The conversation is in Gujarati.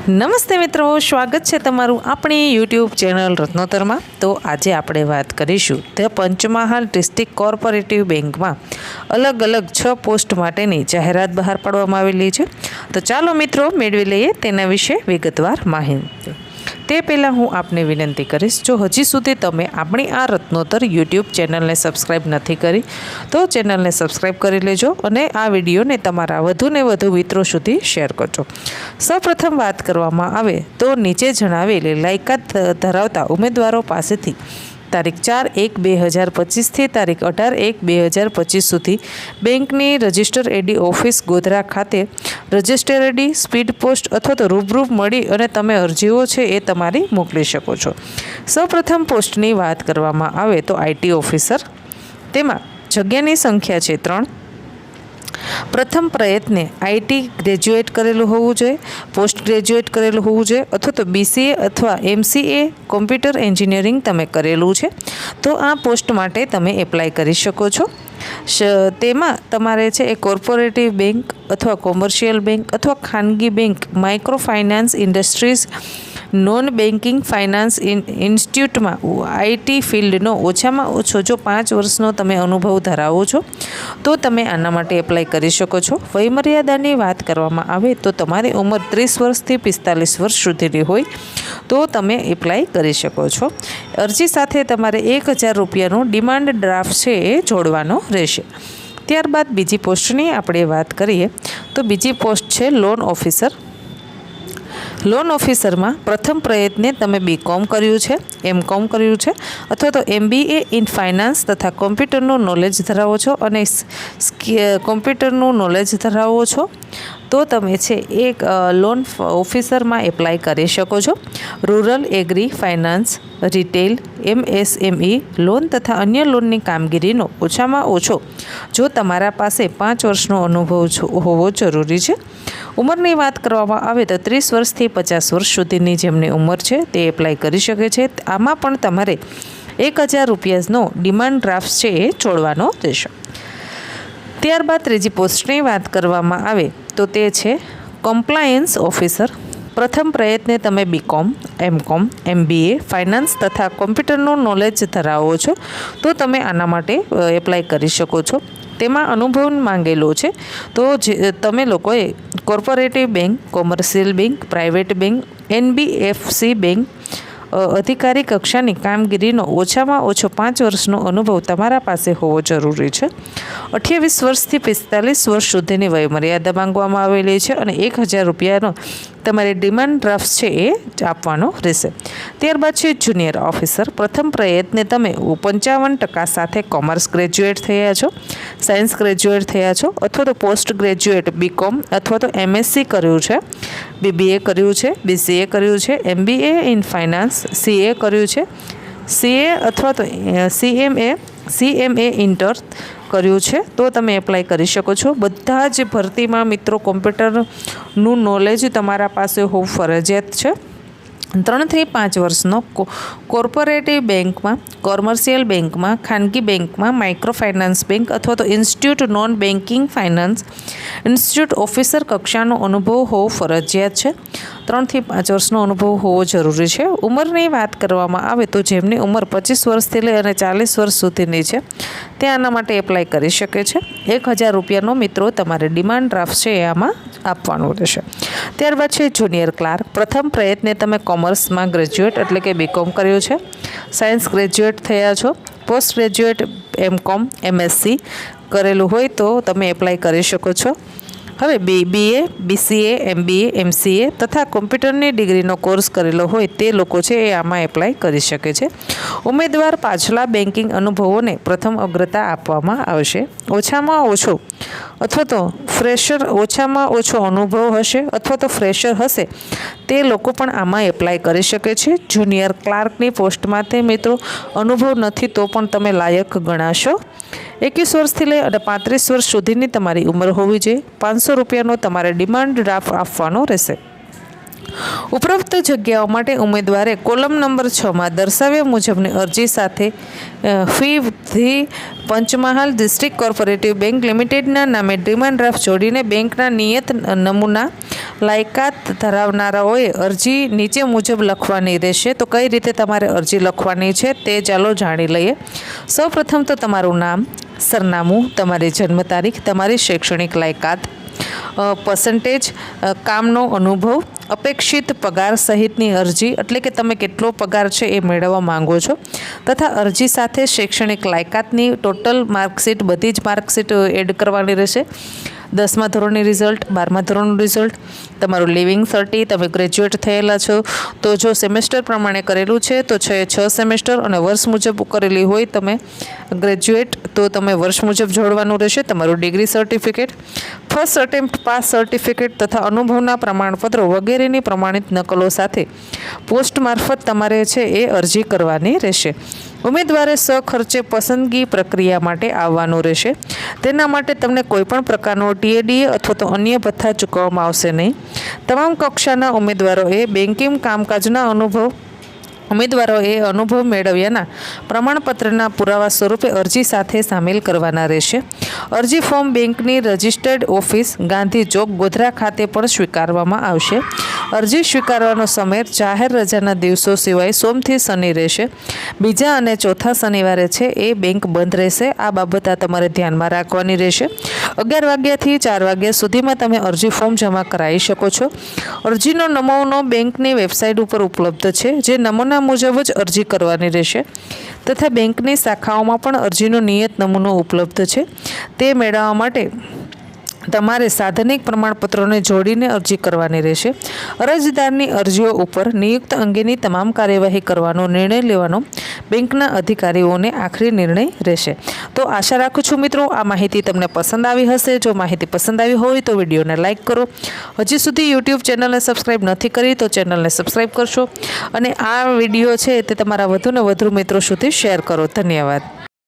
નમસ્તે મિત્રો, સ્વાગત છે તમારું આપણી યુટ્યુબ ચેનલ રત્નોતરમાં। તો આજે આપણે વાત કરીશું ધ પંચમહાલ ડિસ્ટ્રિક્ટ કોઓપરેટિવ બેંકમાં અલગ અલગ 6 પોસ્ટ માટેની જાહેરાત બહાર પાડવામાં આવેલી છે। તો ચાલો મિત્રો મેળવી લઈએ તેના વિશે વિગતવાર માહિતી। તે પહેલાં હું આપને વિનંતી કરીશ, જો હજી સુધી તમે આપણી આ રત્નોતર યુટ્યુબ ચેનલને સબસ્ક્રાઈબ નથી કરી તો ચેનલને સબસ્ક્રાઈબ કરી લેજો અને આ વિડીયોને તમારા વધુને વધુ મિત્રો સુધી શેર કરજો। સૌપ્રથમ વાત કરવામાં આવે તો નીચે જણાવેલી લાયકાત ધરાવતા ઉમેદવારો પાસેથી તારીખ 4/1/2025 તારીખ 18/1/2025 સુધી બેંકની રજિસ્ટર એડી ઓફિસ ગોધરા ખાતે રજિસ્ટર એડી સ્પીડ પોસ્ટ અથવા તો રૂબરૂ મળી અને તમે અરજીઓ છે એ તમારી મોકલી શકો છો। સૌપ્રથમ પોસ્ટની વાત કરવામાં આવે તો આઈટી ઓફિસર, તેમાં જગ્યાની સંખ્યા છે 3। પ્રથમ પ્રયત્ને આઈટી ગ્રેજ્યુએટ કરેલું હોવું જોઈએ, પોસ્ટ ગ્રેજ્યુએટ કરેલું હોવું જોઈએ અથવા તો બીસીએ અથવા એમસીએ કોમ્પ્યુટર એન્જિનિયરિંગ તમે કરેલું છે તો આ પોસ્ટ માટે તમે એપ્લાય કરી શકો છો। તેમાં તમારે છે એ કોર્પોરેટિવ બેંક અથવા કોમર્શિયલ બેંક અથવા ખાનગી bank, micro finance industries, non banking finance ઇન્સ્ટિટ્યૂટમાં આઈટી ફિલ્ડનો ઓછામાં ઓછો જો 5 વર્ષનો તમે અનુભવ ધરાવો છો તો તમે આના માટે એપ્લાય કરી શકો છો। વયમર્યાદાની વાત કરવામાં આવે તો તમારી ઉંમર 30 વર્ષથી 45 વર્ષ સુધીની હોય તો તમે એપ્લાય કરી શકો છો। અરજી સાથે તમારે 1000 રૂપિયાનો ડિમાન્ડ ડ્રાફ્ટ છે એ જોડવાનો રહેશે। ત્યારબાદ બીજી પોસ્ટની આપણે વાત કરીએ તો બીજી પોસ્ટ છે લોન ઓફિસર। લોન ઓફિસરમાં પ્રથમ પ્રયત્ને તમે બીકોમ કર્યું છે, એમકોમ કર્યું છે અથવા તો એમબીએ ઇન ફાઇનાન્સ તથા કોમ્પ્યુટરનું નોલેજ ધરાવો છો અને કોમ્પ્યુટરનું નોલેજ ધરાવો છો તો તમે છે એક લોન ઓફિસરમાં એપ્લાય કરી શકો છો। Rural agri finance, retail, MSME loan તથા અન્ય લોનની કામગીરીનો ઓછામાં ઓછો જો તમારા પાસે 5 વર્ષનો અનુભવ હોવો જરૂરી છે। ઉંમરની વાત કરવામાં આવે તો 30 વર્ષથી 50 વર્ષ સુધીની જેમની ઉંમર છે તે એપ્લાય કરી શકે છે। આમાં પણ તમારે 1000 રૂપિયાનો ડિમાન્ડ ડ્રાફ્ટ છે એ છોડવાનો રહેશે। ત્યારબાદ ત્રીજી પોસ્ટની વાત કરવામાં આવે તો તે છે કમ્પ્લાયન્સ ઓફિસર। પ્રથમ પ્રયત્ને તમે બીકોમ, એમકોમ, એમબીએ ફાઇનાન્સ તથા કોમ્પ્યુટરનું નોલેજ ધરાવો છો તો તમે આના માટે એપ્લાય કરી શકો છો। તેમાં અનુભવ માંગેલો છે તો તમે લોકોએ corporative bank, commercial bank, private bank, NBFC bank અધિકારી કક્ષાની કામગીરીનો ઓછામાં ઓછો 5 વર્ષનો અનુભવ તમારા પાસે હોવો જરૂરી છે। 28 વર્ષથી 45 વર્ષ સુધીની વયમર્યાદા માંગવામાં આવેલી છે અને 1000 રૂપિયાનો તમારે ડિમાન્ડ ડ્રાફ્ટ છે એ આપવાનો રહેશે। ત્યારબાદ છે જુનિયર ઓફિસર। પ્રથમ પ્રયત્ને તમે 55% સાથે કોમર્સ ગ્રેજ્યુએટ થયા છો, સાયન્સ ગ્રેજ્યુએટ થયા છો અથવા તો પોસ્ટ ગ્રેજ્યુએટ બીકોમ અથવા તો એમએસસી કર્યું છે, બીબીએ કર્યું છે, બીસીએ કર્યું છે, એમબીએ ઇન ફાઇનાન્સ, સીએ કર્યું છે, સીએ અથવા તો સીએમએ ઇન્ટર કર્યું છે તો તમે એપ્લાય કરી શકો છો। બધા જ ભરતીમાં મિત્રો કોમ્પ્યુટરનું નોલેજ તમારા પાસે હોવું ફરજિયાત છે। 3 થી 5 વર્ષનો કોર્પોરેટિવ બેંકમાં, કોમર્શિયલ બેંકમાં, ખાનગી બેંકમાં, માઇક્રો ફાઇનાન્સ બેંક અથવા તો institute non banking finance institute officer કક્ષાનો અનુભવ હોવો ફરજિયાત છે। 3 થી 5 વર્ષનો અનુભવ હોવો જરૂરી છે। ઉંમરની વાત કરવામાં આવે તો જેમની ઉંમર 25 વર્ષથી લઈ અને 40 વર્ષ સુધીની છે તે આના માટે એપ્લાય કરી શકે છે। 1000 રૂપિયાનો મિત્રો તમારે ડિમાન્ડ ડ્રાફ્ટ છે એ આમાં આપવાનું રહેશે। ત્યારબાદ છે જુનિયર ક્લાર્ક। પ્રથમ પ્રયત્ને તમે કોમર્સમાં ગ્રેજ્યુએટ એટલે કે બીકોમ કર્યું છે, સાયન્સ ગ્રેજ્યુએટ થયા છો, પોસ્ટ ગ્રેજ્યુએટ એમકોમ, એમએસસી કરેલું હોય તો તમે એપ્લાય કરી શકો છો। હવે બીબીએ, બીસીએ, એમબીએ, એમસીએ તથા કોમ્પ્યુટરની ડિગ્રીનો કોર્સ કરેલો હોય તે લોકો છે એ આમાં એપ્લાય કરી શકે છે। ઉમેદવાર પાછલા બેન્કિંગ અનુભવોને પ્રથમ અગ્રતા આપવામાં આવશે। ઓછામાં ઓછો અથવા તો ફ્રેશર ઓછામાં ઓછો અનુભવ હશે અથવા તો ફ્રેશર હશે તે લોકો પણ આમાં એપ્લાય કરી શકે છે। જુનિયર ક્લાર્કની પોસ્ટમાં તે મિત્રો અનુભવ નથી તો પણ તમે લાયક ગણાશો। 21 વર્ષથી લઈ અને 35 વર્ષ સુધીની તમારી ઉંમર હોવી જોઈએ। 500 રૂપિયાનો તમારે ડિમાન્ડ ડ્રાફ્ટ આપવાનો રહેશે। ઉપરોક્ત જગ્યાઓ માટે ઉમેદવારે કોલમ નંબર 6 માં દર્શાવ્યા મુજબની અરજી સાથે ફીથી પંચમહાલ ડિસ્ટ્રિક્ટ કોઓપરેટિવ બેંક લિમિટેડના નામે ડિમાન્ડ ડ્રાફ્ટ જોડીને બેંકના નિયત નમૂના લાયકાત ધરાવનારાઓએ અરજી નીચે મુજબ લખવાની રહેશે। તો કઈ રીતે તમારે અરજી લખવાની છે તે ચાલો જાણી લઈએ। સૌપ્રથમ તો તમારું નામ, સરનામું, તમારી જન્મ તારીખ, તમારી શૈક્ષણિક લાયકાત, પર્સન્ટેજ, કામનો અનુભવ, અપેક્ષિત પગાર સહિતની અરજી એટલે કે તમે કેટલો પગાર છે એ મેળવવા માંગો છો તથા અરજી સાથે શૈક્ષણિક લાયકાતની ટોટલ માર્કશીટ, બધી જ માર્કશીટ એડ કરવાની રહેશે। 10મા ધોરણની રિઝલ્ટ, 12મા ધોરણનું રિઝલ્ટ, તમારું લિવિંગ સર્ટી, તમે ગ્રેજ્યુએટ થયેલા છો તો જો સેમેસ્ટર પ્રમાણે કરેલું છે તો 6 સેમેસ્ટર અને વર્ષ મુજબ કરેલી હોય તમે ગ્રેજ્યુએટ તો તમે વર્ષ મુજબ જોડવાનું રહેશે। તમારું degree certificate, first attempt pass certificate તથા અનુભવના પ્રમાણપત્રો વગેરેની પ્રમાણિત નકલો સાથે પોસ્ટ મારફત તમારે છે એ અરજી કરવાની રહેશે। ઉમેદવારે સખર્ચે પસંદગી પ્રક્રિયા માટે આવવાનું રહેશે। તેના માટે તમને કોઈપણ પ્રકારનો ટીએડીએ અથવા તો અન્ય ભથ્થા ચૂકવવામાં આવશે નહીં। તમામ કક્ષાના ઉમેદવારોએ બેન્કિંગ કામકાજના ઉમેદવારોએ અનુભવ મેળવ્યાના પ્રમાણપત્રના પુરાવા સ્વરૂપે અરજી સાથે સામેલ કરવાના રહેશે। અરજી ફોર્મ બેંકની રજિસ્ટર્ડ ઓફિસ ગાંધી ચોક ગોધરા ખાતે પણ સ્વીકારવામાં આવશે। અરજી સ્વીકારવાનો સમય જાહેર રજાના દિવસો સિવાય સોમથી શનિ રહેશે। બીજા અને ચોથા શનિવારે છે એ બેંક બંધ રહેશે। આ બાબત તમારે ધ્યાનમાં રાખવાની રહેશે। 11 વાગ્યાથી 4 વાગ્યા સુધીમાં તમે અરજી ફોર્મ જમા કરાવી શકો છો। અરજીનો નમૂનો બેંકની વેબસાઇટ ઉપર ઉપલબ્ધ છે, જે નમૂના મુજબ જ અરજી કરવાની રહેશે તથા બેંકની શાખાઓમાં પણ અરજીનો નિયત નમૂનો ઉપલબ્ધ છે। તે મેળવવા માટે તમારે સાધનિક પ્રમાણપત્રોને જોડીને અરજી કરવાની રહેશે। અરજદારની અરજીઓ ઉપર નિયુક્ત અંગેની તમામ કાર્યવાહી કરવાનો નિર્ણય લેવાનો બેંકના અધિકારીઓને આખરી નિર્ણય રહેશે। તો આશા રાખું છું મિત્રો આ માહિતી તમને પસંદ આવી હશે। જો માહિતી પસંદ આવી હોય તો વિડીયોને લાઇક કરો। હજી સુધી યુટ્યુબ ચેનલને સબસ્ક્રાઈબ નથી કરી તો ચેનલને સબસ્ક્રાઈબ કરશો અને આ વિડીયો છે તે તમારા વધુને વધુ મિત્રો સુધી શેર કરો। ધન્યવાદ।